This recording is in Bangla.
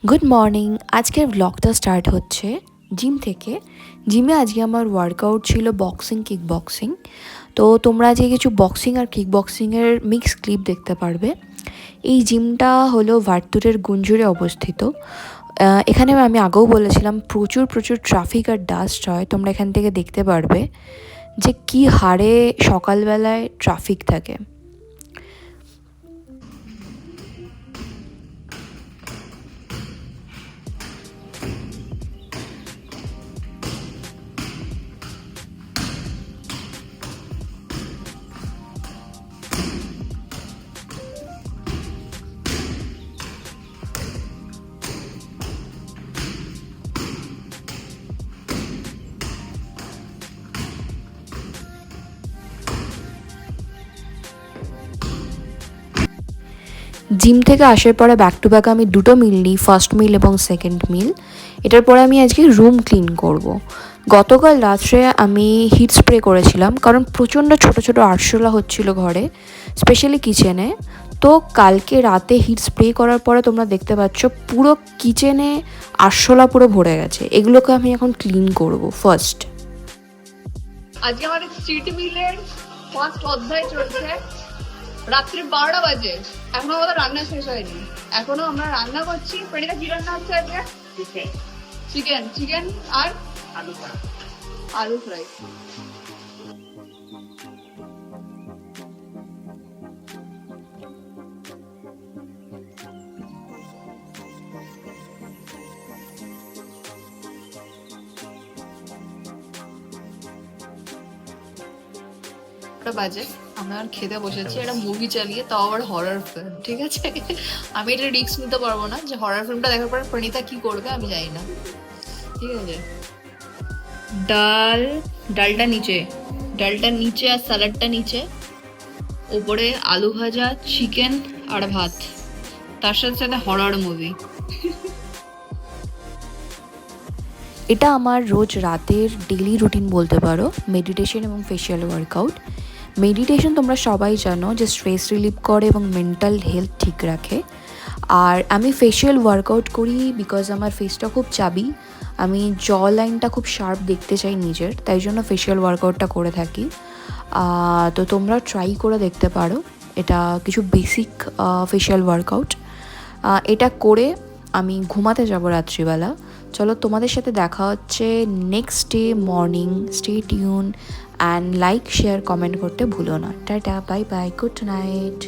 Good morning. আজকের ব্লগটা স্টার্ট হচ্ছে জিম থেকে। জিমে আজকে আমার ওয়ার্কআউট ছিল বক্সিং, কিক বক্সিং। তো তোমরা আজকে কিছু বক্সিং আর কিক বক্সিংয়ের মিক্স ক্লিপ দেখতে পারবে। এই জিমটা হলো ভারতুরের গুঞ্জুরে অবস্থিত। এখানে আমি আগেও বলেছিলাম প্রচুর প্রচুর ট্রাফিক আর ডাস্ট হয়। তোমরা এখান থেকে দেখতে পারবে যে কী হারে সকালবেলায় ট্রাফিক থাকে। জিম থেকে আসার পরে ব্যাক টু ব্যাক আমি দুটো মিল নিই, ফার্স্ট মিল এবং সেকেন্ড মিল। এটার পরে আমি আজকে রুম ক্লিন করব। গতকাল রাত্রে আমি হিট স্প্রে করেছিলাম কারণ প্রচণ্ড ছোট ছোট আরশোলা হচ্ছিল ঘরে, স্পেশালি কিচেনে। তো কালকে রাতে হিট স্প্রে করার পরে তোমরা দেখতে পাচ্ছ পুরো কিচেনে আরশোলা পুরো ভরে গেছে। এগুলোকে আমি এখন ক্লিন করব ফার্স্ট। আজকে আমাদের স্ট্রিট মিলের ফার্স্ট অধ্যায় চলছে। রাত্রি 12টা বাজে, এখনো আমাদের রান্না শেষ হয়নি। এখনো আমরা রান্না করছি। প্রেরিকা কি রান্না হচ্ছে আজকে? চিকেন। চিকেন আর আলু ফ্রাই। বাজে আমরা খেতে বসেছি একটা মুভি চালিয়ে, তাও আবার হরর ফিল্ম। ঠিক আছে, আমি এটা রিস্ক নিতে পারবো না যে হরর ফিল্মটা দেখার পর প্রণীতা কি করবে আমি জানি না। ঠিক আছে, ডালটা নিচে আর স্যালাডটা নিচে, ওপরে আলু ভাজা, চিকেন আর ভাত, তার সাথে সাথে হরর মুভি। এটা আমার রোজ রাতের ডেলি রুটিন বলতে পারো, মেডিটেশন এবং ফেশিয়াল ওয়ার্কআউট। মেডিটেশন তোমরা সবাই জানো যে স্ট্রেস রিলিভ করে এবং মেন্টাল হেলথ ঠিক রাখে। আর আমি ফেশিয়াল ওয়ার্কআউট করি বিকজ আমার ফেসটা খুব চাবি, আমি জ লাইনটা খুব শার্প দেখতে চাই নিজের, তাই জন্য ফেশিয়াল ওয়ার্কআউটটা করে থাকি। তো তোমরা ট্রাই করে দেখতে পারো, এটা কিছু বেসিক ফেশিয়াল ওয়ার্কআউট। এটা করে আমি ঘুমাতে যাব রাত্রিবেলা। চলো তোমাদের সাথে দেখা হচ্ছে next day morning. Stay tune and like, share, comment করতে ভুলো না। Tata, bye bye, good night.